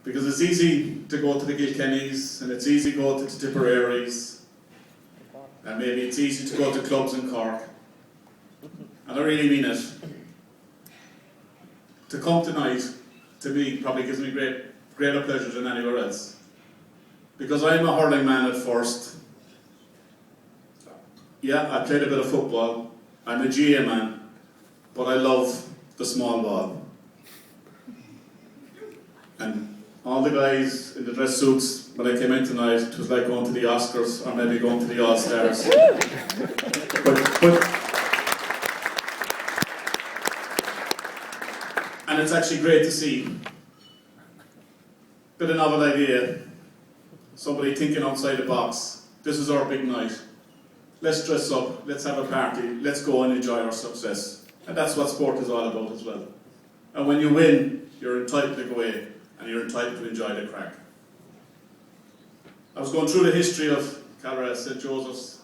Because it's easy to go to the Kilkennys, and it's easy to go to the Tipperaries, and maybe it's easy to go to clubs in Cork. And I really mean it. To come tonight, to me, probably gives me greater pleasure than anywhere else. Because I'm a hurling man at first. Yeah, I played a bit of football. I'm a GA man, but I love the small ball. And all the guys in the dress suits, when I came in tonight, it was like going to the Oscars or maybe going to the All-Stars. And it's actually great to see. Bit of novel idea. Somebody thinking outside the box. This is our big night. Let's dress up, let's have a party, let's go and enjoy our success. And that's what sport is all about as well. And when you win, you're entitled to go away and you're entitled to enjoy the crack. I was going through the history of Calry St.Josephs.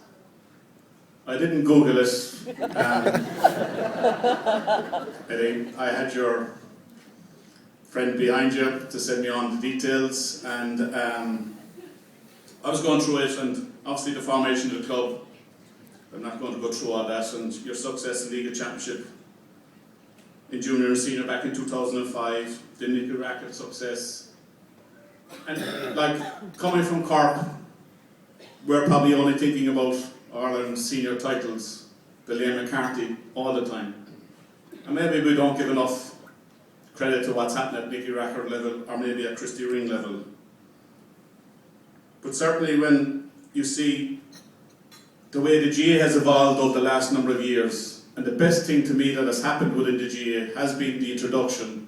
I didn't Google it. I had your friend behind you to send me on the details, and I was going through it, and obviously the formation of the club. I'm not going to go through all that, and your success in League Championship in junior and senior back in 2005, the nickel racket success. And like coming from Cork, we're probably only thinking about Ireland senior titles, the Liam McCarthy, all the time. And maybe we don't give enough credit to what's happening at Nicky Racker level or maybe at Christy Ring level. But certainly when you see the way the GA has evolved over the last number of years, and the best thing to me that has happened within the GA has been the introduction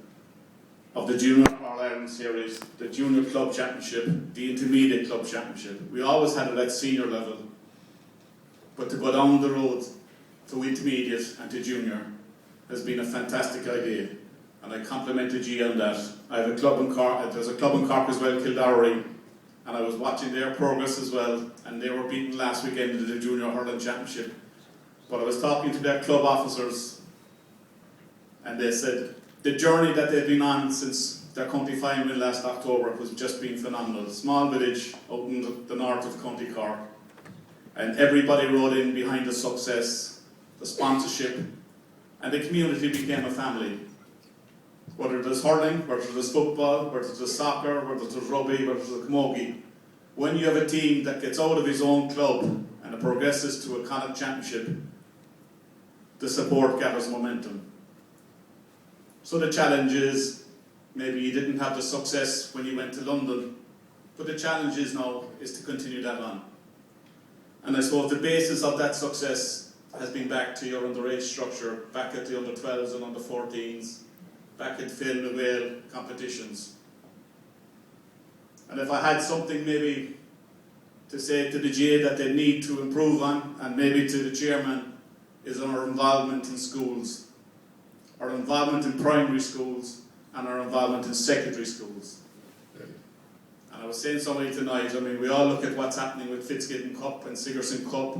of the Junior All-Ireland Series, the Junior Club Championship, the Intermediate Club Championship. We always had it at senior level, but to go down the road to intermediate and to junior has been a fantastic idea, and I compliment the GA on that. I have a club in Cork, there's a club in Cork as well, Kildare, and I was watching their progress as well, and they were beaten last weekend in the Junior Hurling Championship. But I was talking to their club officers, and they said the journey that they've been on since their county final last October has just been phenomenal. Small village out in the north of County Cork, and everybody rode in behind the success, the sponsorship, and the community became a family. Whether it was hurling, whether it was football, whether it was soccer, whether it was rugby, whether it was camogie, when you have a team that gets out of his own club and it progresses to a Connacht Championship, the support gathers momentum. So the challenge is, maybe you didn't have the success when you went to London, but the challenge is now is to continue that on. And I suppose the basis of that success has been back to your underage structure, back at the under 12s and under 14s, back at Fail and Whale competitions. And if I had something maybe to say to the GA that they need to improve on, and maybe to the chairman, is our involvement in schools, our involvement in primary schools, and our involvement in secondary schools. And I was saying to somebody tonight, I mean, we all look at what's happening with Fitzgibbon Cup and Sigerson Cup,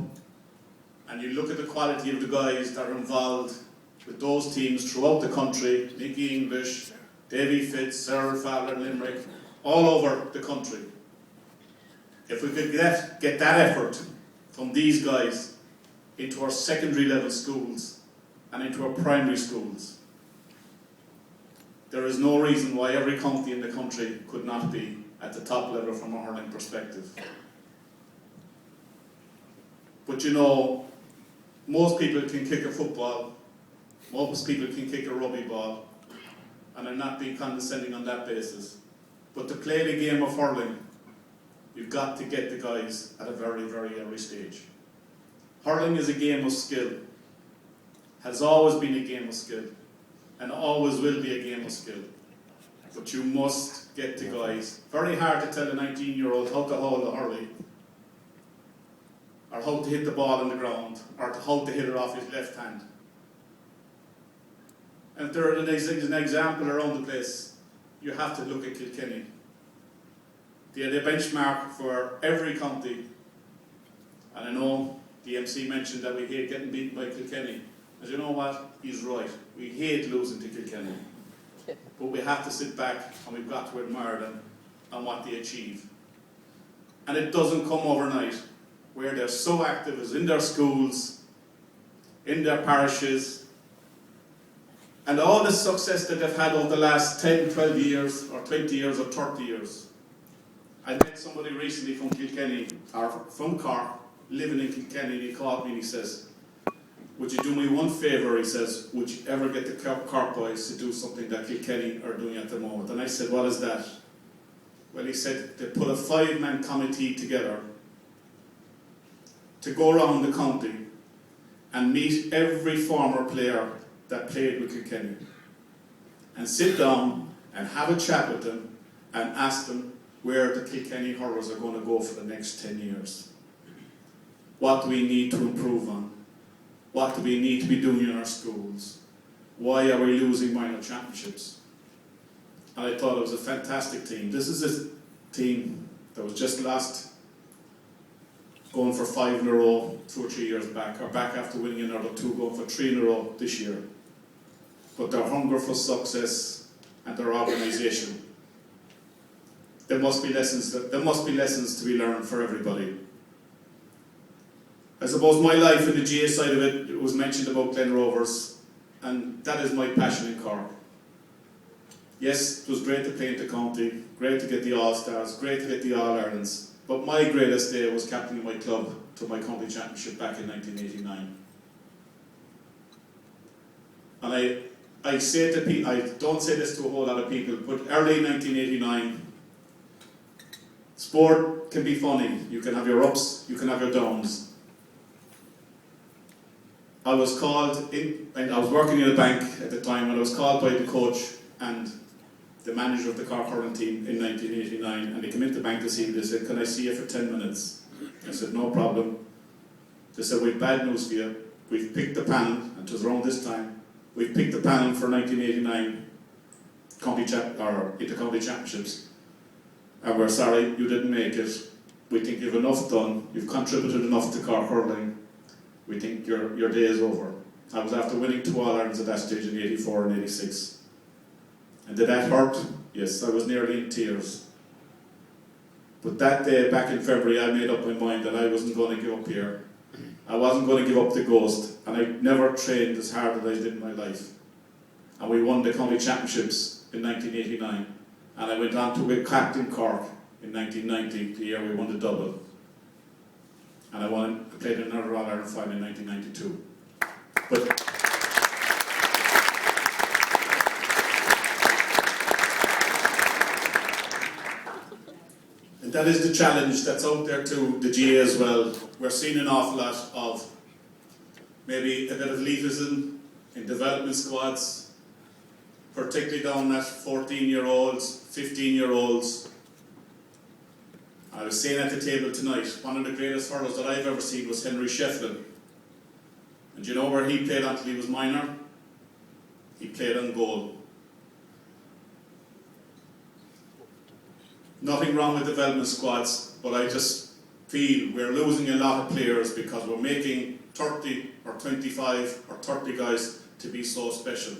and you look at the quality of the guys that are involved with those teams throughout the country, Nicky English, Davy Fitz, Sarah Fowler, Limerick, all over the country. If we could get that effort from these guys into our secondary level schools and into our primary schools, there is no reason why every county in the country could not be at the top level from a hurling perspective. But you know, most people can kick a football, most people can kick a rugby ball, and I'm not being condescending on that basis. But to play the game of hurling, you've got to get the guys at a very, very early stage. Hurling is a game of skill, has always been a game of skill, and always will be a game of skill. But you must get the guys. Very hard to tell a 19-year-old how to hold a hurley, or how to hit the ball on the ground, or how to hit it off his left hand. And if there is an example around the place, you have to look at Kilkenny. They had a benchmark for every county, and I know the MC mentioned that we hate getting beaten by Kilkenny. But you know what? He's right. We hate losing to Kilkenny. but we have to sit back and we've got to admire them and what they achieve. And it doesn't come overnight. Where they're so active is in their schools, in their parishes, and all the success that they've had over the last 10, 12 years, or 20 years, or 30 years. I met somebody recently from Kilkenny, or from Cork, living in Kilkenny, and he called me and he says, would you do me one favour? He says, would you ever get the Cork boys to do something that Kilkenny are doing at the moment? And I said, what is that? Well, he said, they put a 5-man committee together to go around the county and meet every former player that played with Kilkenny and sit down and have a chat with them and ask them where the Kilkenny Hurlers are going to go for the next 10 years. What do we need to improve on? What do we need to be doing in our schools? Why are we losing minor championships? And I thought it was a fantastic team. This is a team that was just last going for 5 in a row 2 or 3 years back, or back after winning another 2, going for 3 in a row this year. But their hunger for success and their organisation, there must be lessons to be learned for everybody. I suppose my life in the GA side of it was mentioned about Glen Rovers, and that is my passion in Cork. Yes, it was great to play in the county, great to get the All-Stars, great to get the All-Irelands, but my greatest day was captaining my club to my county championship back in 1989. And I say to people, I don't say this to a whole lot of people, but early 1989, sport can be funny. You can have your ups, you can have your downs. I was called in, and I was working in a bank at the time, and I was called by the coach and the manager of the Cork hurling team in 1989, and they came into the bank to see me. They said, can I see you for 10 minutes? I said, no problem. They said, we've bad news for you. We've picked the panel, and it was around this time, we've picked the panel for 1989 Inter-County Championships, and we're sorry you didn't make it. We think you've enough done, you've contributed enough to Cork hurling. We think your day is over. I was after winning 2 All-Irelands at that stage in 84 and 86. And did that hurt? Yes, I was nearly in tears. But that day, back in February, I made up my mind that I wasn't going to give up here. I wasn't going to give up the ghost, and I never trained as hard as I did in my life. And we won the county championships in 1989, and I went on to win captain Cork in 1990, the year we won the double. And I played another All-Ireland final in 1992. But and that is the challenge that's out there to the GA as well. We're seeing an awful lot of maybe a bit of elitism in development squads, particularly down at 14-year-olds, 15-year-olds. I was saying at the table tonight, one of the greatest hurlers that I've ever seen was Henry Shefflin. And do you know where he played until he was minor? He played on goal. Nothing wrong with development squads, but I just feel we're losing a lot of players because we're making 30 or 25 or 30 guys to be so special.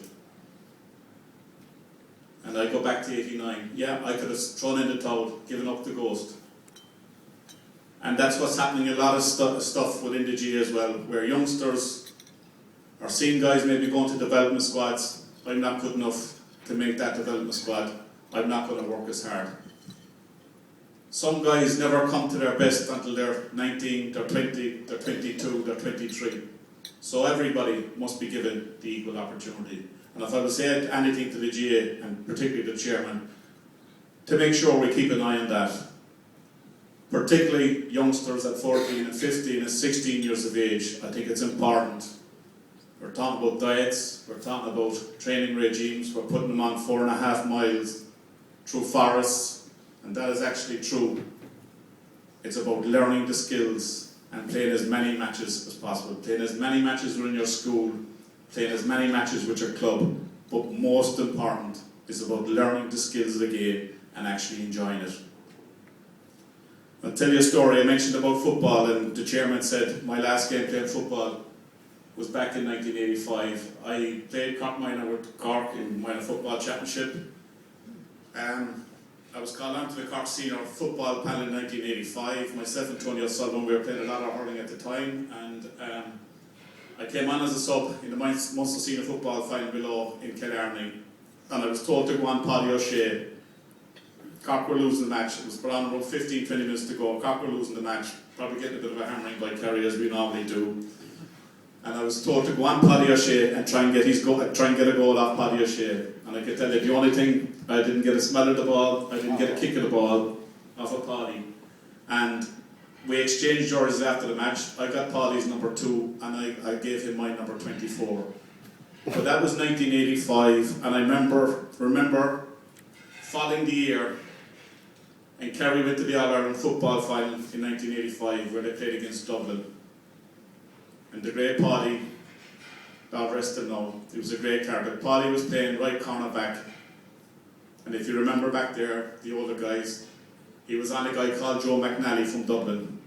And I go back to 89. Yeah, I could have thrown in the towel, given up the ghost. And that's what's happening, a lot of stuff within the GA as well, where youngsters are seeing guys maybe going to development squads. I'm not good enough to make that development squad. I'm not going to work as hard. Some guys never come to their best until they're 19, they're 20, they're 22, they're 23. So everybody must be given the equal opportunity. And if I would say anything to the GA, and particularly the chairman, to make sure we keep an eye on that. Particularly youngsters at 14 and 15 and 16 years of age, I think it's important. We're talking about diets, we're talking about training regimes, we're putting them on 4.5 miles through forests, and that is actually true. It's about learning the skills and playing as many matches as possible. Playing as many matches within your school, playing as many matches with your club, but most important is about learning the skills of the game and actually enjoying it. I'll tell you a story. I mentioned about football, and the chairman said my last game playing football was back in 1985. I played Cork Minor with Cork in Minor Football Championship. I was called on to the Cork Senior Football panel in 1985. Myself and Tony O'Sullivan, we were playing a lot of hurling at the time, and I came on as a sub in the Munster Senior Football final below in Killarney, and I was told to go on Paddy O'Shea. Cork were losing the match. It was put on about 15-20 minutes to go. Cork were losing the match, probably getting a bit of a hammering by Kerry as we normally do. And I was told to go on Paddy O'Shea and try and get a goal off Paddy O'Shea. And I can tell you, the only thing, I didn't get a smell of the ball, I didn't get a kick of the ball off of Paddy. And we exchanged jerseys after the match. I got Paddy's number 2 and I gave him my number 24. But that was 1985, and I remember following the year, and Kerry went to the All-Ireland football final in 1985 where they played against Dublin. And the great Paddy, God rest him now, he was a great character. Paddy was playing right corner back. And if you remember back there, the older guys, he was on a guy called Joe McNally from Dublin.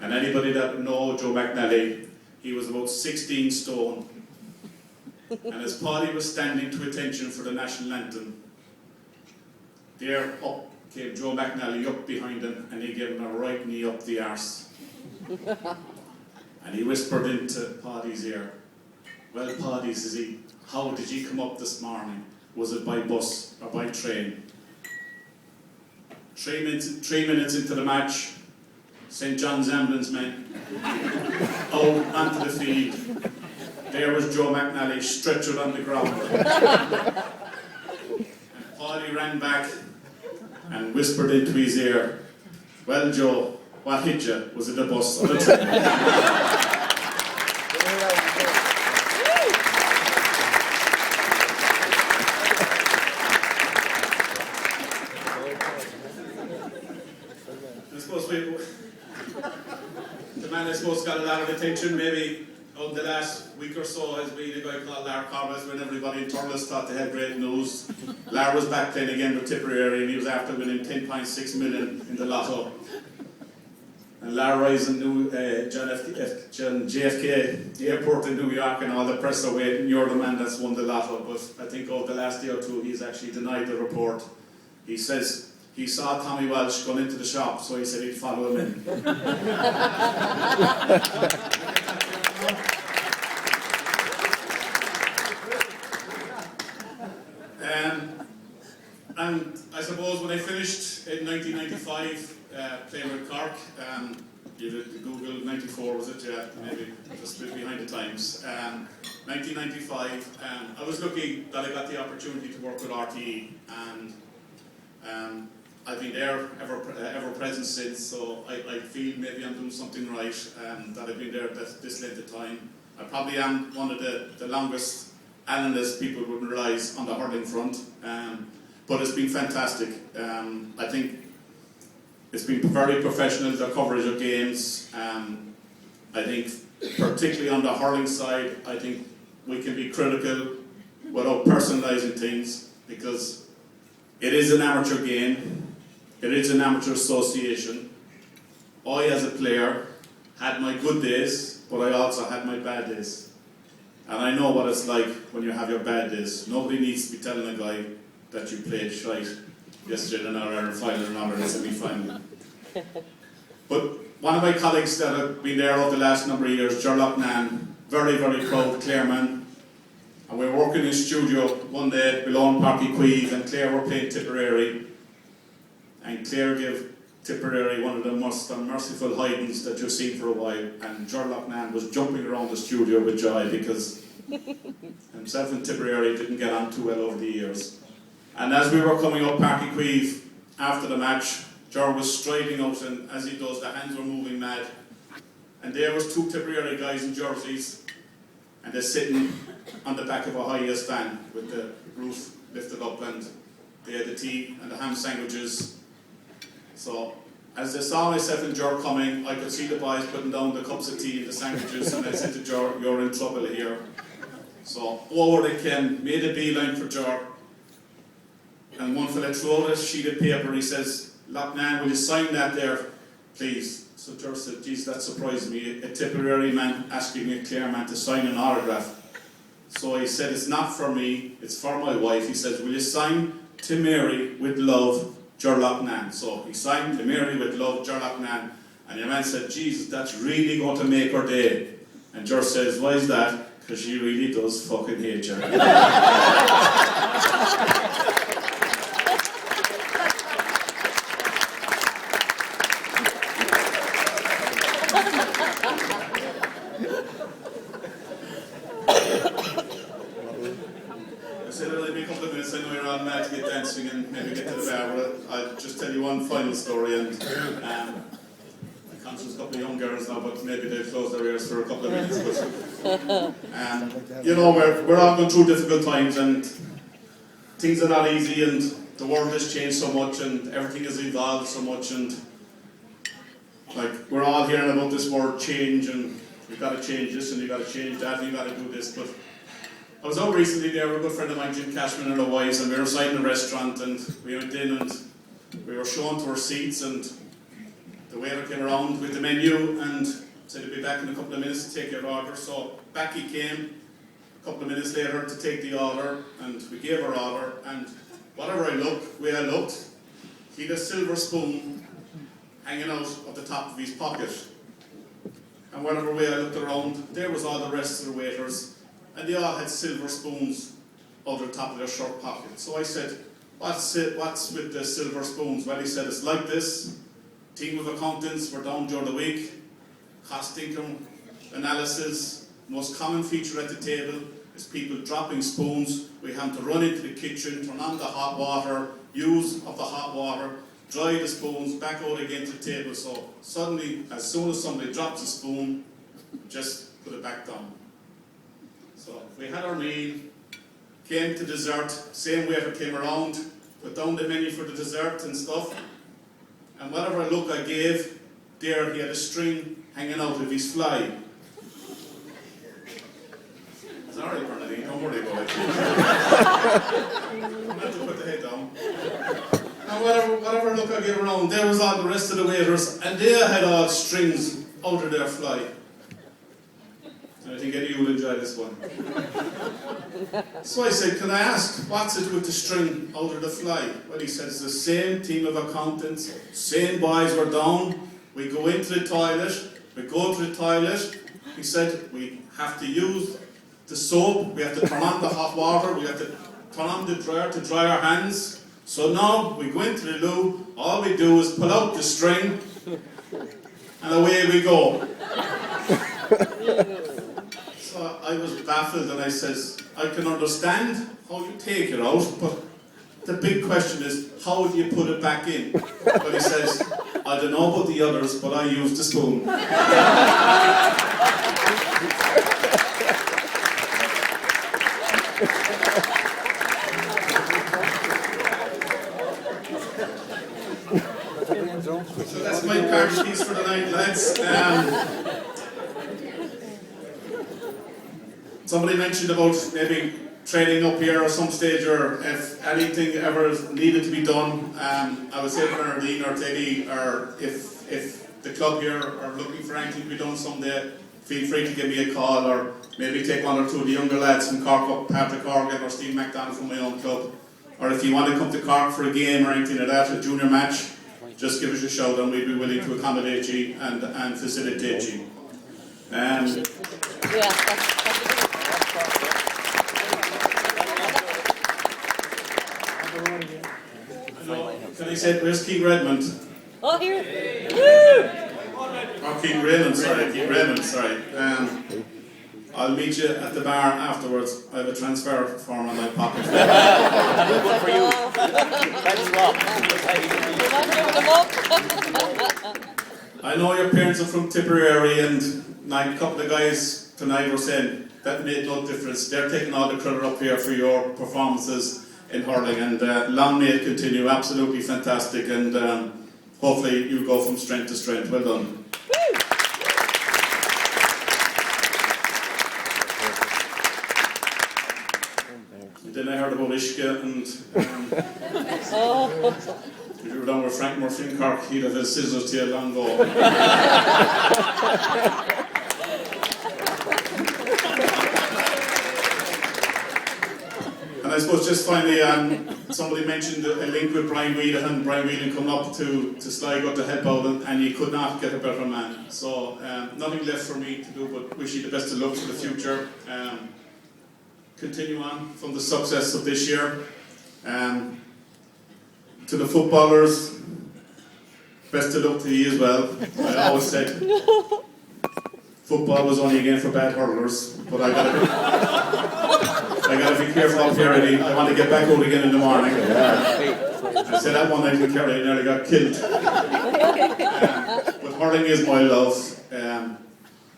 And anybody that would know Joe McNally, he was about 16 stone. And as Paddy was standing to attention for the national anthem, there up came Joe McNally up behind him, and he gave him a right knee up the arse. And he whispered into Paddy's ear, "Well, Paddy," says he, "how did you come up this morning? Was it by bus or by train?" 3 minutes into the match, St. John's ambulance men out onto the field. There was Joe McNally stretchered on the ground. And Paddy ran back and whispered into his ear, "Well, Joe, what hit you? Was it a bus or a train?" The man I suppose got a lot of attention maybe over the last week or so has been a guy called Lar Corbett, when everybody in Hurlers thought they had great news. Lar was back playing again with Tipperary, and he was after winning 10.6 million in the lotto. And Lar arrives in John JFK airport in New York, and all the press are waiting. "You're the man that's won the lotto." But I think over the last day or two he's actually denied the report. He says he saw Tommy Walsh going into the shop, so he said he'd follow him in. And I suppose when I finished in 1995 playing with Cork, you did Google 94, was it? Yeah, maybe just a bit behind the times. 1995, I was lucky that I got the opportunity to work with RTE, and I've been there ever present since, so I feel maybe I'm doing something right, that I've been there this length of time. I probably am one of the longest analysts people wouldn't realise on the hurling front, but it's been fantastic. I think it's been very professional, the coverage of games. I think particularly on the hurling side, I think we can be critical without personalising things, because it is an amateur game. It is an amateur association. I, as a player, had my good days, but I also had my bad days. And I know what it's like when you have your bad days. Nobody needs to be telling a guy that you played shite yesterday in our final and our semi-final. But one of my colleagues that have been there over the last number of years, Gerlach Nan, very, very proud Clareman. And we were working in studio one day below in Parky Queeve, and Clare were playing Tipperary. And Clare gave Tipperary one of the most unmerciful hidings that you've seen for a while. And Gerlach Nan was jumping around the studio with joy, because himself and Tipperary didn't get on too well over the years. And as we were coming up Parky Queeve after the match, Ger was striding out, and as he does, the hands were moving mad. And there was 2 Tipperary guys in jerseys, and they're sitting on the back of a high-ace van with the roof lifted up, and they had the tea and the ham sandwiches. So as they saw myself and Ger coming, I could see the boys putting down the cups of tea and the sandwiches, and I said to Ger, "You're in trouble here." So over they came, made a beeline for Ger, and one fella threw out a sheet of paper, and he says, "Lochnan, will you sign that there, please?" So Ger said, geez, that surprised me. A Tipperary man asking a Clare man to sign an autograph. So he said, it's not for me, it's for my wife. He says, will you sign to Mary with love, Gerlachnan? So he signed to Mary with love, Gerlachnan. And your man said, Jesus, that's really going to make her day. And Ger says, why is that? Because she really does fucking hate you. I said it'll only be a couple of minutes. I know you're on mad to get dancing and maybe get to the bar, but I'll just tell you one final story. And I'm conscious a couple of young girls now, but maybe they'll close their ears for a couple of minutes. But, you know, we're all going through difficult times, and things are not easy, and the world has changed so much, and everything has evolved so much, and like we're all hearing about this word change, and you've got to change this, and you've got to change that, and you've got to do this. But I was out recently there with a good friend of mine, Jim Cashman, and our wives, and we were inside in a restaurant, and we went in and we were shown to our seats, and the waiter came around with the menu and said he'd be back in a couple of minutes to take your order. So back he came a couple of minutes later to take the order, and we gave our order, and whatever way I looked, he had a silver spoon hanging out of the top of his pocket. And whatever way I looked around, there was all the rest of the waiters, and they all had silver spoons out of the top of their shirt pocket. So I said, what's with the silver spoons? Well, he said, it's like this. Team of accountants were down during the week. Cost income analysis. Most common feature at the table is people dropping spoons. We have to run into the kitchen, turn on the hot water, use of the hot water, dry the spoons, back out again to the table. So suddenly, as soon as somebody drops a spoon, just put it back down. So we had our meal, came to dessert, same waiter came around, put down the menu for the dessert and stuff, and whatever look I gave, there he had a string hanging out of his fly. Sorry, Bernadine, don't worry about it. I have to put the head down. And whatever look I gave around, there was all the rest of the waiters, and they had all strings out of their fly. I think Eddie will enjoy this one. So I said, can I ask, what's it with the string out of the fly? Well, he said, it's the same team of accountants, same boys were down, we go into the toilet, we go to the toilet, he said, we have to use the soap, we have to turn on the hot water, we have to turn on the dryer to dry our hands. So now we go into the loo, all we do is pull out the string, and away we go. So I was baffled, and I says, I can understand how you take it out, but the big question is, how do you put it back in? But he says, I don't know about the others, but I use the spoon. So that's my party piece for the night, lads. Somebody mentioned about maybe training up here at some stage, or if anything ever needed to be done. I would say to Bernardine or Teddy, or if the club here are looking for anything to be done someday, feel free to give me a call, or maybe take one or two of the younger lads from Cork up, Patrick Corrigan or Steve MacDonald from my own club. Or if you want to come to Cork for a game or anything like that, a junior match, just give us a shout and we'd be willing to accommodate you and facilitate you. Can I say, where's Keith Redmond? Oh, here. Woo! Oh, Keith Raymond, sorry. I'll meet you at the bar afterwards. I have a transfer form in my pocket. Good for you. Thanks a lot. I know your parents are from Tipperary, and like a couple of guys tonight were saying that made no difference. They're taking all the credit up here for your performances in hurling, and long may it continue. Absolutely fantastic, and hopefully you go from strength to strength. Well done. Then I heard about Ishka, and you were down with Frank Murphy in Cork, he'd have his scissors to you long ago. And I suppose just finally, somebody mentioned a link with Brian Whelan, Brian Whelan coming up to Sligo to help out, and he could not get a better man. So nothing left for me to do but wish you the best of luck for the future. Continue on from the success of this year. To the footballers, best of luck to you as well. I always said football was only a game for bad hurlers, but I gotta be careful up here, Eddie. I want to get back out again in the morning. I said that one night in Calry, I nearly got killed. But hurling is my love.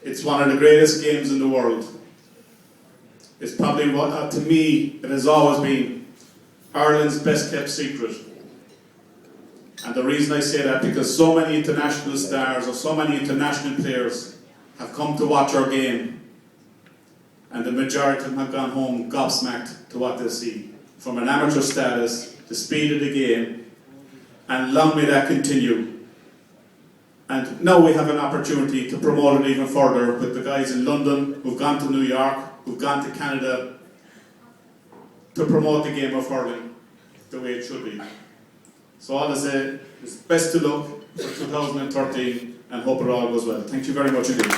It's one of the greatest games in the world. It's probably what, to me, it has always been Ireland's best kept secret. And the reason I say that, because so many international stars or so many international players have come to watch our game, and the majority of them have gone home gobsmacked to what they see. From an amateur status, the speed of the game, and long may that continue. And now we have an opportunity to promote it even further with the guys in London who've gone to New York, who've gone to Canada, to promote the game of hurling the way it should be. So all I say is best of luck for 2013 and hope it all goes well. Thank you very much indeed.